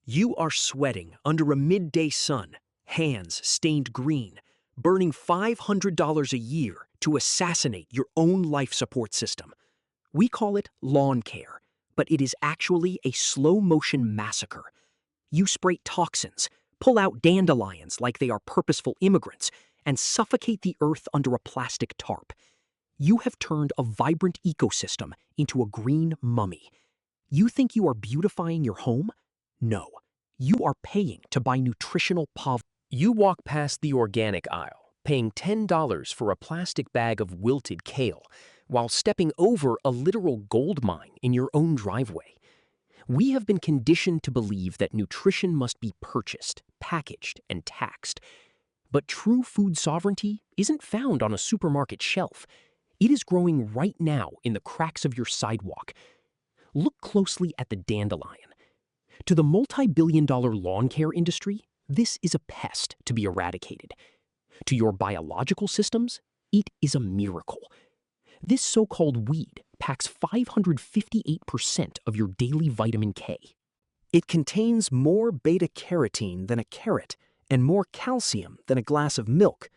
You are sweating under a midday sun, hands stained green, burning $500 a year to assassinate your own life support system. We call it lawn care, but it is actually a slow-motion massacre. You spray toxins, pull out dandelions like they are purposeful immigrants, and suffocate the earth under a plastic tarp. You have turned a vibrant ecosystem into a green mummy. You think you are beautifying your home? No. You are paying to buy nutritional poverty. You walk past the organic aisle, paying $10 for a plastic bag of wilted kale, while stepping over a literal gold mine in your own driveway. We have been conditioned to believe that nutrition must be purchased, packaged, and taxed. But true food sovereignty isn't found on a supermarket shelf. It is growing right now in the cracks of your sidewalk. Look closely at the dandelion. To the multi-billion-dollar lawn care industry, this is a pest to be eradicated. To your biological systems, it is a miracle. This so-called weed packs 558% of your daily vitamin K. It contains more beta-carotene than a carrot and more calcium than a glass of milk.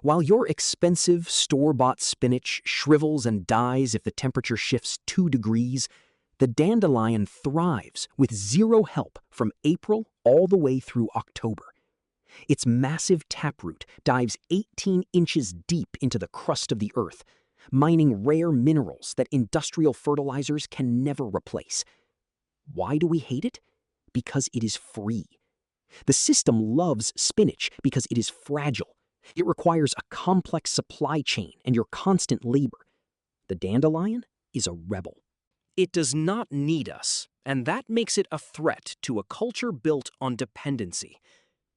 While your expensive store-bought spinach shrivels and dies if the temperature shifts 2 degrees, the dandelion thrives with zero help from April all the way through October. Its massive taproot dives 18 inches deep into the crust of the earth, mining rare minerals that industrial fertilizers can never replace. Why do we hate it? Because it is free. The system loves spinach because it is fragile. It requires a complex supply chain and your constant labor. The dandelion is a rebel. It does not need us, and that makes it a threat to a culture built on dependency.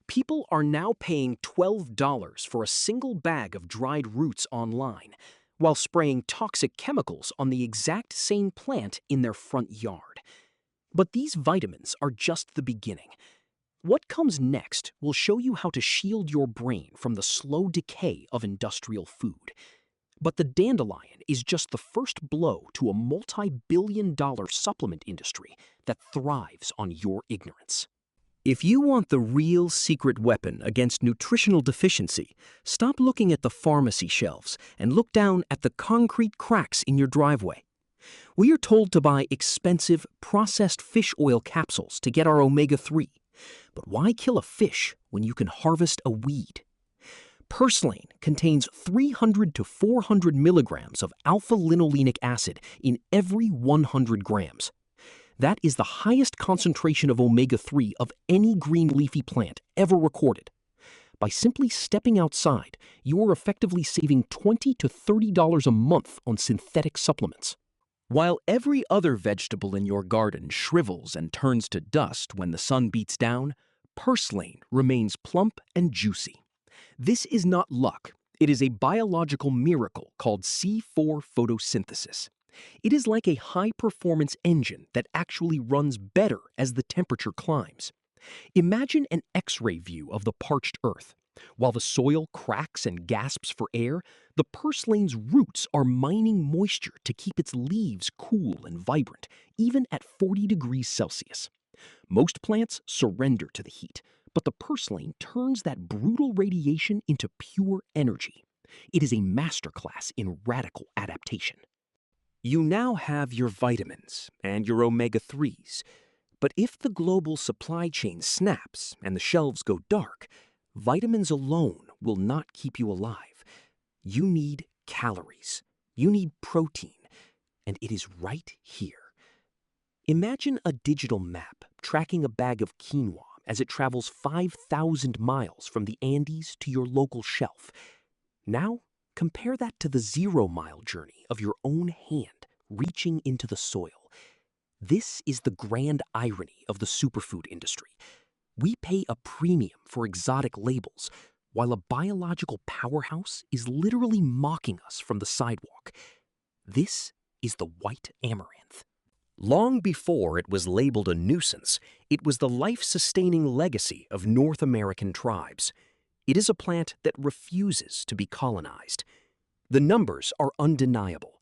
People are now paying $12 for a single bag of dried roots online, while spraying toxic chemicals on the exact same plant in their front yard. But these vitamins are just the beginning. What comes next will show you how to shield your brain from the slow decay of industrial food. But the dandelion is just the first blow to a multi-billion-dollar supplement industry that thrives on your ignorance. If you want the real secret weapon against nutritional deficiency, stop looking at the pharmacy shelves and look down at the concrete cracks in your driveway. We are told to buy expensive, processed fish oil capsules to get our omega-3. But why kill a fish when you can harvest a weed? Purslane contains 300 to 400 milligrams of alpha-linolenic acid in every 100 grams. That is the highest concentration of omega-3 of any green leafy plant ever recorded. By simply stepping outside, you are effectively saving $20 to $30 a month on synthetic supplements. While every other vegetable in your garden shrivels and turns to dust when the sun beats down, purslane remains plump and juicy. This is not luck. It is a biological miracle called C4 photosynthesis. It is like a high-performance engine that actually runs better as the temperature climbs. Imagine an X-ray view of the parched earth. While the soil cracks and gasps for air, the purslane's roots are mining moisture to keep its leaves cool and vibrant, even at 40 degrees Celsius. Most plants surrender to the heat, but the purslane turns that brutal radiation into pure energy. It is a masterclass in radical adaptation. You now have your vitamins and your omega-3s, but if the global supply chain snaps and the shelves go dark, vitamins alone will not keep you alive. You need calories. You need protein, and it is right here. Imagine a digital map tracking a bag of quinoa as it travels 5,000 miles from the Andes to your local shelf. Now, compare that to the 0-mile journey of your own hand reaching into the soil. This is the grand irony of the superfood industry. We pay a premium for exotic labels, while a biological powerhouse is literally mocking us from the sidewalk. This is the white amaranth. Long before it was labeled a nuisance, it was the life-sustaining legacy of North American tribes. It is a plant that refuses to be colonized. The numbers are undeniable.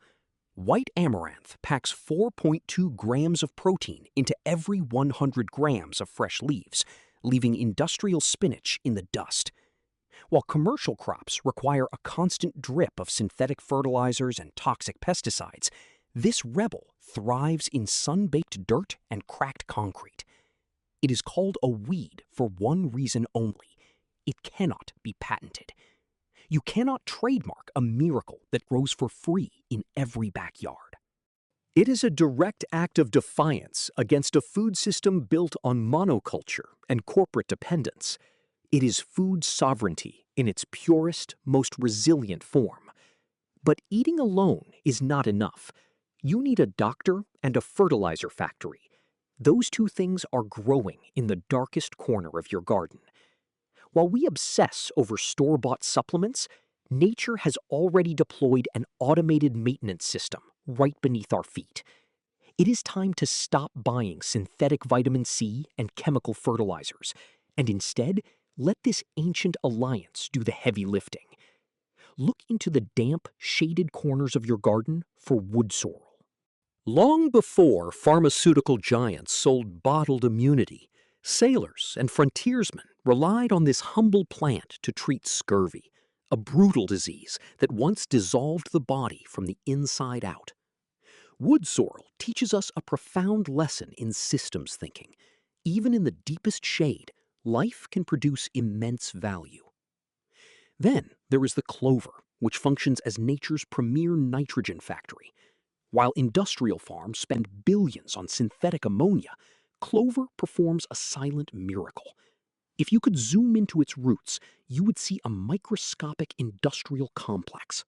White amaranth packs 4.2 grams of protein into every 100 grams of fresh leaves, leaving industrial spinach in the dust. While commercial crops require a constant drip of synthetic fertilizers and toxic pesticides, this rebel thrives in sun-baked dirt and cracked concrete. It is called a weed for one reason only: it cannot be patented. You cannot trademark a miracle that grows for free in every backyard. It is a direct act of defiance against a food system built on monoculture and corporate dependence. It is food sovereignty in its purest, most resilient form. But eating alone is not enough. You need a doctor and a fertilizer factory. Those two things are growing in the darkest corner of your garden. While we obsess over store-bought supplements, nature has already deployed an automated maintenance system right beneath our feet. It is time to stop buying synthetic vitamin C and chemical fertilizers, and instead let this ancient alliance do the heavy lifting. Look into the damp, shaded corners of your garden for wood sorrel. Long before pharmaceutical giants sold bottled immunity, sailors and frontiersmen relied on this humble plant to treat scurvy, a brutal disease that once dissolved the body from the inside out. Wood sorrel teaches us a profound lesson in systems thinking. Even in the deepest shade, life can produce immense value. Then there is the clover, which functions as nature's premier nitrogen factory. While industrial farms spend billions on synthetic ammonia, clover performs a silent miracle. If you could zoom into its roots, you would see a microscopic industrial complex.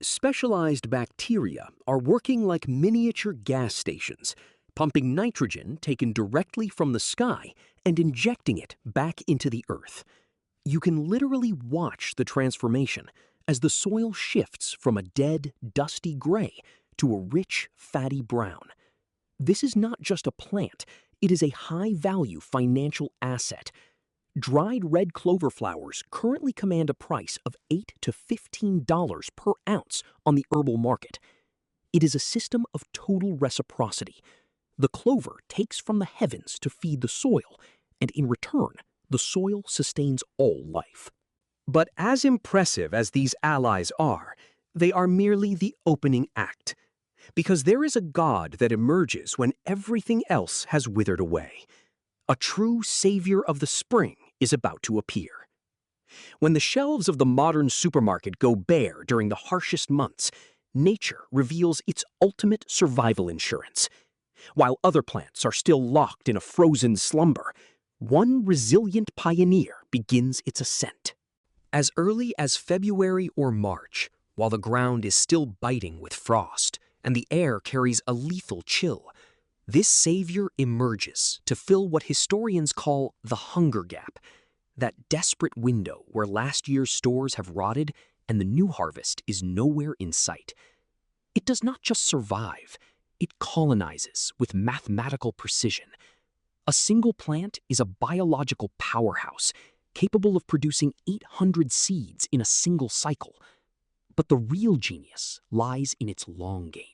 Specialized bacteria are working like miniature gas stations, pumping nitrogen taken directly from the sky and injecting it back into the earth. You can literally watch the transformation as the soil shifts from a dead, dusty gray to a rich, fatty brown. This is not just a plant, it is a high-value financial asset. Dried red clover flowers currently command a price of $8 to $15 per ounce on the herbal market. It is a system of total reciprocity. The clover takes from the heavens to feed the soil, and in return, the soil sustains all life. But as impressive as these allies are, they are merely the opening act. Because there is a god that emerges when everything else has withered away. A true savior of the spring is about to appear. When the shelves of the modern supermarket go bare during the harshest months, nature reveals its ultimate survival insurance. While other plants are still locked in a frozen slumber, one resilient pioneer begins its ascent. As early as February or March, while the ground is still biting with frost, and the air carries a lethal chill, this savior emerges to fill what historians call the hunger gap, that desperate window where last year's stores have rotted and the new harvest is nowhere in sight. It does not just survive, it colonizes with mathematical precision. A single plant is a biological powerhouse, capable of producing 800 seeds in a single cycle. But the real genius lies in its long game.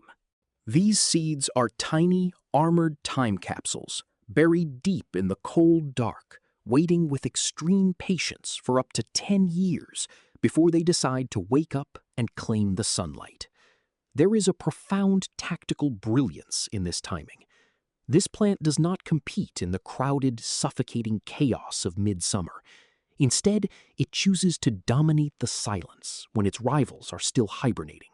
These seeds are tiny, armored time capsules, buried deep in the cold dark, waiting with extreme patience for up to 10 years before they decide to wake up and claim the sunlight. There is a profound tactical brilliance in this timing. This plant does not compete in the crowded, suffocating chaos of midsummer. Instead, it chooses to dominate the silence when its rivals are still hibernating.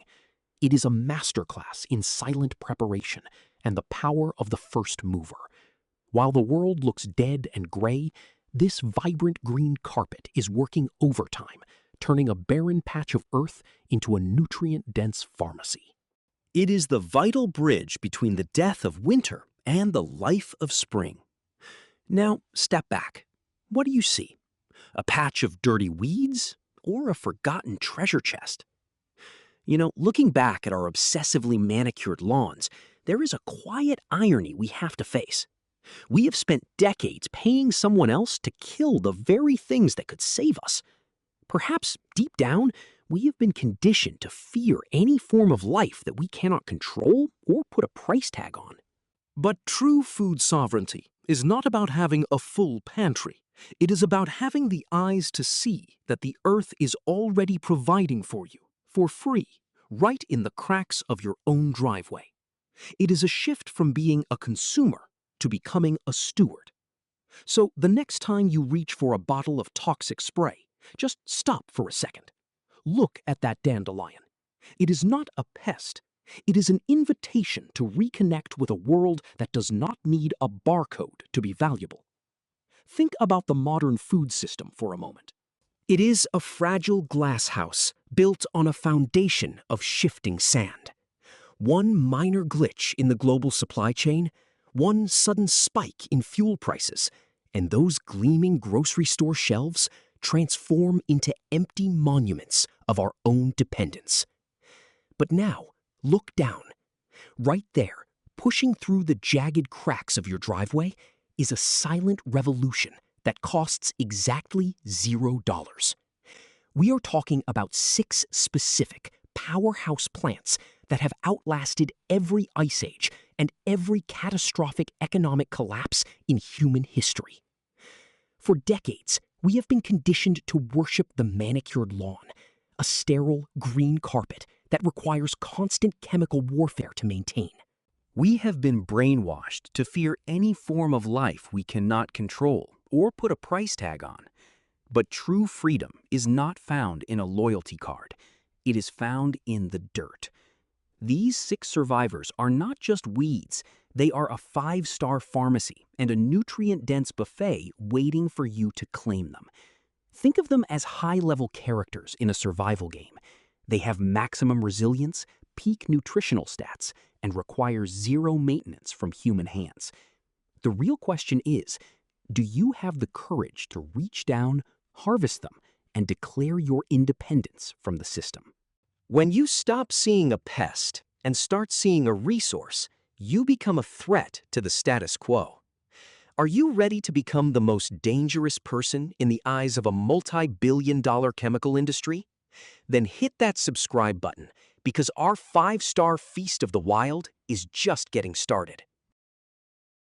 It is a masterclass in silent preparation and the power of the first mover. While the world looks dead and gray, this vibrant green carpet is working overtime, turning a barren patch of earth into a nutrient-dense pharmacy. It is the vital bridge between the death of winter and the life of spring. Now, step back. What do you see? A patch of dirty weeds or a forgotten treasure chest? You know, looking back at our obsessively manicured lawns, there is a quiet irony we have to face. We have spent decades paying someone else to kill the very things that could save us. Perhaps, deep down, We have been conditioned to fear any form of life that we cannot control or put a price tag on. But true food sovereignty is not about having a full pantry. It is about having the eyes to see that the earth is already providing for you, for free, right in the cracks of your own driveway. It is a shift from being a consumer to becoming a steward. So the next time you reach for a bottle of toxic spray, just stop for a second. Look at that dandelion. It is not a pest. It is an invitation to reconnect with a world that does not need a barcode to be valuable. Think about the modern food system for a moment. It is a fragile glass house built on a foundation of shifting sand. One minor glitch in the global supply chain, one sudden spike in fuel prices, and those gleaming grocery store shelves transform into empty monuments of our own dependence. But now, look down. Right there, pushing through the jagged cracks of your driveway, is a silent revolution that costs exactly $0. We are talking about 6 specific powerhouse plants that have outlasted every ice age and every catastrophic economic collapse in human history. For decades, we have been conditioned to worship the manicured lawn, a sterile green carpet that requires constant chemical warfare to maintain. We have been brainwashed to fear any form of life we cannot control or put a price tag on. But true freedom is not found in a loyalty card. It is found in the dirt. These 6 survivors are not just weeds. They are a 5-star pharmacy and a nutrient-dense buffet waiting for you to claim them. Think of them as high-level characters in a survival game. They have maximum resilience, peak nutritional stats, and require 0 maintenance from human hands. The real question is, do you have the courage to reach down, harvest them, and declare your independence from the system? When you stop seeing a pest and start seeing a resource, you become a threat to the status quo. Are you ready to become the most dangerous person in the eyes of a multi-billion-dollar chemical industry? Then hit that subscribe button, because our 5-star feast of the wild is just getting started.